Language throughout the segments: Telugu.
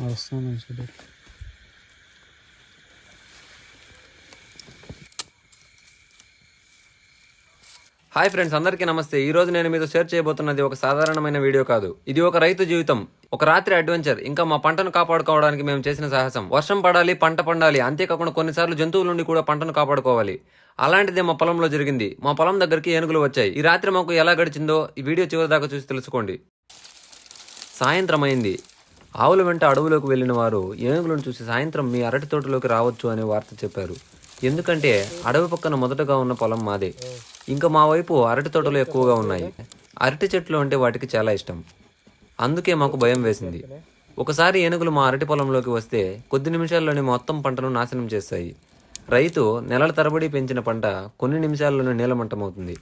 వస్తాను చూడు. హాయ్ ఫ్రెండ్స్, అందరికీ నమస్తే. ఈ రోజు నేను మీతో షేర్ చేయబోతున్నది ఒక సాధారణమైన వీడియో కాదు. ఇది ఒక రైతు జీవితం, ఒక రాత్రి అడ్వెంచర్, ఇంకా మా పంటను కాపాడుకోవడానికి మేము చేసిన సాహసం. వర్షం పడాలి, పంట పండాలి, అంతేకాకుండా కొన్నిసార్లు జంతువుల నుండి కూడా పంటను కాపాడుకోవాలి. అలాంటిదే మా పొలంలో జరిగింది. మా పొలం దగ్గరికి ఏనుగులు వచ్చాయి. ఈ రాత్రి మాకు ఎలా గడిచిందో ఈ వీడియో చివరి దాకా చూసి తెలుసుకోండి. సాయంత్రం అయింది. ఆవుల వెంట అడవులోకి వెళ్లిన వారు ఏనుగులను చూసి సాయంత్రం మీ అరటి తోటలోకి రావచ్చు అనే వార్త చెప్పారు. ఎందుకంటే అడవి పక్కన మొదటగా ఉన్న పొలం మాదే. ఇంకా మా వైపు అరటి తోటలు ఎక్కువగా ఉన్నాయి. అరటి చెట్లు అంటే వాటికి చాలా ఇష్టం. అందుకే మాకు భయం వేసింది. ఒకసారి ఏనుగులు మా అరటి పొలంలోకి వస్తే కొద్ది నిమిషాల్లోనే మొత్తం పంటను నాశనం చేస్తాయి. రైతు నెలల తరబడి పెంచిన పంట కొన్ని నిమిషాల్లోనే నీలమట్టమవుతుంది.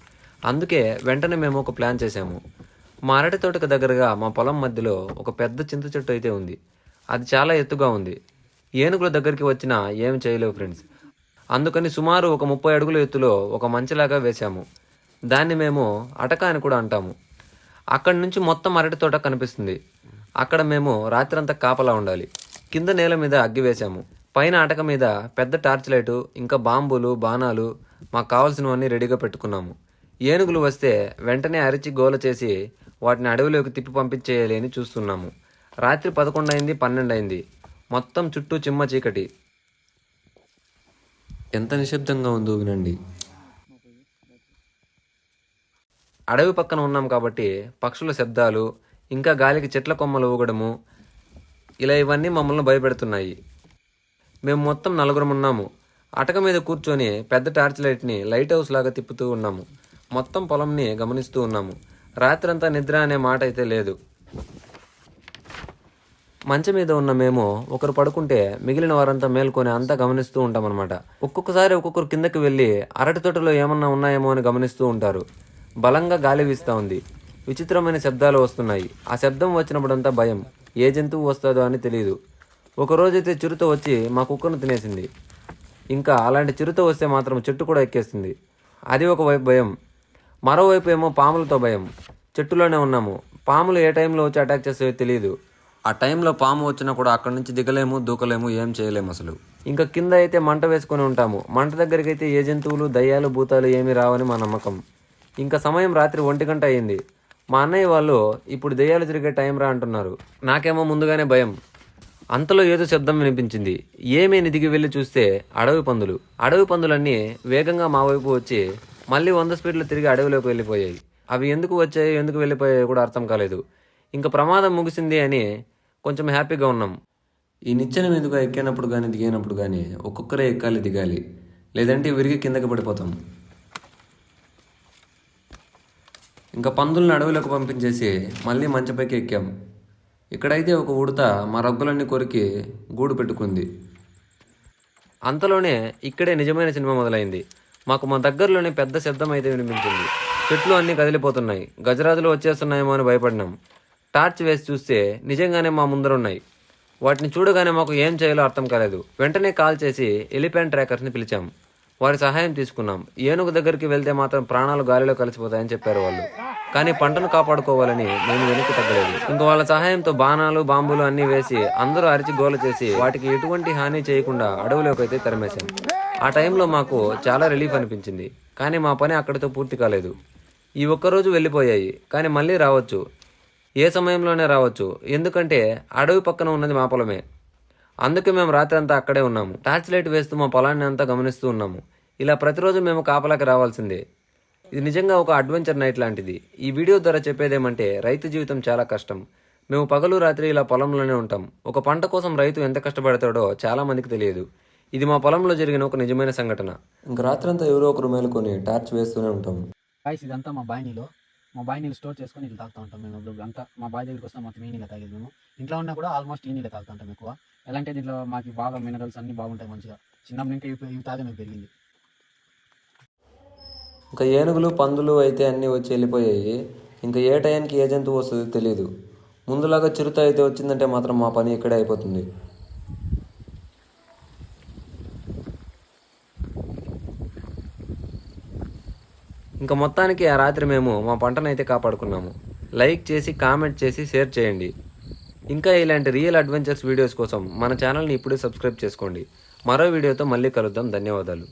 అందుకే వెంటనే మేము ఒక ప్లాన్ చేశాము. మా అరటి తోటకు దగ్గరగా మా పొలం మధ్యలో ఒక పెద్ద చింత చెట్టు అయితే ఉంది. అది చాలా ఎత్తుగా ఉంది. ఏనుగుల దగ్గరికి వచ్చినా ఏమి చేయలేవు ఫ్రెండ్స్. అందుకని సుమారు ఒక 30 అడుగుల ఎత్తులో ఒక మంచిలాగా వేశాము. దాన్ని మేము అటక అని కూడా అంటాము. అక్కడి నుంచి మొత్తం అరటి తోట కనిపిస్తుంది. అక్కడ మేము రాత్రంతా కాపలా ఉండాలి. కింద నేల మీద అగ్గి వేశాము. పైన అటక మీద పెద్ద టార్చ్ లైటు, ఇంకా బాంబులు, బాణాలు, మాకు కావాల్సినవన్నీ రెడీగా పెట్టుకున్నాము. ఏనుగులు వస్తే వెంటనే అరిచి గోల చేసి వాటిని అడవిలోకి తిప్పి పంపించేయాలి అని చూస్తున్నాము. రాత్రి 11 అయింది, 12 అయింది. మొత్తం చుట్టూ చిమ్మ చీకటి. ఎంత నిశ్శబ్దంగా ఉందో వినండి. అడవి పక్కన ఉన్నాం కాబట్టి పక్షుల శబ్దాలు, ఇంకా గాలికి చెట్ల కొమ్మలు ఊగడము, ఇలా ఇవన్నీ మమ్మల్ని భయపెడుతున్నాయి. మేము మొత్తం 4 ఉన్నాము. అటక మీద కూర్చొని పెద్ద టార్చ్ లైట్ని లైట్ హౌస్ లాగా తిప్పుతూ ఉన్నాము. మొత్తం పొలంని గమనిస్తూ ఉన్నాము. రాత్రంతా నిద్ర అనే మాట అయితే లేదు. మంచం మీద ఉన్న మేము ఒకరు పడుకుంటే మిగిలిన వారంతా మేల్కొని అంతా గమనిస్తూ ఉంటామన్నమాట. ఒక్కొక్కసారి ఒక్కొక్కరు కిందకి వెళ్ళి అరటి తోటలో ఏమన్నా ఉన్నాయేమో అని గమనిస్తూ ఉంటారు. బలంగా గాలి వీస్తూ ఉంది. విచిత్రమైన శబ్దాలు వస్తున్నాయి. ఆ శబ్దం వచ్చినప్పుడంతా భయం. ఏ జంతువు వస్తుందో అని తెలియదు. ఒకరోజైతే చిరుత వచ్చి మా కుక్కను తినేసింది. ఇంకా అలాంటి చిరుత వస్తే మాత్రం చెట్టు కూడా ఎక్కేస్తుంది. అది ఒకవైపు భయం. మరోవైపు ఏమో పాములతో భయం. చెట్టులోనే ఉన్నాము. పాములు ఏ టైంలో వచ్చి అటాక్ చేస్తాయో తెలియదు. ఆ టైంలో పాము వచ్చినా కూడా అక్కడి నుంచి దిగలేము, దూకలేము, ఏం చేయలేము అసలు. ఇంకా కింద అయితే మంట వేసుకొని ఉంటాము. మంట దగ్గరికి అయితే ఏ జంతువులు, దయ్యాలు, భూతాలు ఏమీ రావని మా నమ్మకం. ఇంకా సమయం రాత్రి 1 గంట అయింది. మా అన్నయ్య వాళ్ళు ఇప్పుడు దయ్యాలు తిరిగే టైం రా అంటున్నారు. నాకేమో ముందుగానే భయం. అంతలో ఏదో శబ్దం వినిపించింది. ఏమేని దిగి వెళ్ళి చూస్తే అడవి పందులు. అడవి పందులన్నీ వేగంగా మా వైపు వచ్చి మళ్ళీ 100 స్పీడ్లో తిరిగి అడవిలోకి వెళ్ళిపోయాయి. అవి ఎందుకు వచ్చాయో, ఎందుకు వెళ్ళిపోయాయో కూడా అర్థం కాలేదు. ఇంకా ప్రమాదం ముగిసింది అని కొంచెం హ్యాపీగా ఉన్నాం. ఈ నిచ్చెన మీదుగా ఎక్కినప్పుడు కానీ దిగినప్పుడు కానీ ఒక్కొక్కరే ఎక్కాలి, దిగాలి, లేదంటే విరిగి కిందకి పడిపోతాం. ఇంకా పందులను అడవిలోకి పంపించేసి మళ్ళీ మంచపైకి ఎక్కాం. ఇక్కడైతే ఒక ఉడత మా రగ్గులన్నీ కొరికి గూడు పెట్టుకుంది. అంతలోనే ఇక్కడే నిజమైన సినిమా మొదలైంది. మాకు మా దగ్గరలోనే పెద్ద శబ్దం అయితే వినిపించింది. చెట్లు అన్నీ కదిలిపోతున్నాయి. గజరాజులు వచ్చేస్తున్నాయేమో అని భయపడినాం. టార్చ్ వేసి చూస్తే నిజంగానే మా ముందరున్నాయి. వాటిని చూడగానే మాకు ఏం చేయాలో అర్థం కాలేదు. వెంటనే కాల్ చేసి ఎలిఫెంట్ ట్రాకర్స్ని పిలిచాం. వారి సహాయం తీసుకున్నాం. ఏనుగు దగ్గరికి వెళ్తే మాత్రం ప్రాణాలు గాలిలో కలిసిపోతాయని చెప్పారు వాళ్ళు. కానీ పంటను కాపాడుకోవాలని మేము వెనక్కి తగ్గలేదు. ఇంకా వాళ్ళ సహాయంతో బాణాలు, బాంబులు అన్నీ వేసి అందరూ అరిచి గోల చేసి వాటికి ఎటువంటి హాని చేయకుండా అడవిలోకి అయితే తరిమేశాం. ఆ టైంలో మాకు చాలా రిలీఫ్ అనిపించింది. కానీ మా పని అక్కడితో పూర్తి కాలేదు. ఈ ఒక్కరోజు వెళ్ళిపోయాయి, కానీ మళ్ళీ రావచ్చు. ఏ సమయంలోనే రావచ్చు. ఎందుకంటే అడవి పక్కన ఉన్నది మా పొలమే. అందుకే మేము రాత్రి అంతా అక్కడే ఉన్నాము. టార్చ్ లైట్ వేస్తూ మా పొలాన్ని అంతా గమనిస్తూ ఉన్నాము. ఇలా ప్రతిరోజు మేము కాపలాకి రావాల్సిందే. ఇది నిజంగా ఒక అడ్వెంచర్ నైట్ లాంటిది. ఈ వీడియో ద్వారా చెప్పేదేమంటే రైతు జీవితం చాలా కష్టం. మేము పగలు రాత్రి ఇలా పొలంలోనే ఉంటాం. ఒక పంట కోసం రైతు ఎంత కష్టపడతాడో చాలా మందికి తెలియదు. ఇది మా పొలంలో జరిగిన ఒక నిజమైన సంఘటన. ఇంకా రాత్రంతా ఎవరో ఒకరు మేలుకొని టార్చ్ వేస్తూనే ఉంటాం. ఇదంతా మా బాయినీళ్ళు స్టోర్ చేసుకొని ఇల్లు తాగుతూ ఉంటాం. మేము అంతా మా బావి దగ్గరికి వస్తాం, మొత్తం ఈ నీళ్ళు తాగేది. మేము ఇంట్లో ఉన్నా కూడా ఆల్మోస్ట్ ఈ నీళ్ళు తాగుతూ ఉంటాం ఎక్కువ. ఎలా అంటే దీంట్లో మాకు బాగా మినరల్స్ అన్నీ బాగుంటాయి మంచిగా. చిన్నప్పుడు ఇంకా ఇవి తాగే మేము పెరిగింది. ఇంకా ఏనుగులు, పందులు అయితే అన్నీ వచ్చి వెళ్ళిపోయాయి. ఇంకా ఏ టైంకి ఏ జంతువు వస్తుందో తెలియదు. ముందులాగా చిరుత అయితే వచ్చిందంటే మాత్రం మా పని ఇక్కడే అయిపోతుంది. ఇంకా మొత్తానికి ఆ రాత్రి మేము మా పంటనైతే కాపాడుకున్నాము. లైక్ చేసి కామెంట్ చేసి షేర్ చేయండి. ఇంకా ఇలాంటి రియల్ అడ్వెంచర్స్ వీడియోస్ కోసం మన ఛానల్ని ఇప్పుడే సబ్స్క్రైబ్ చేసుకోండి. మరో వీడియోతో మళ్ళీ కలుద్దాం. ధన్యవాదాలు.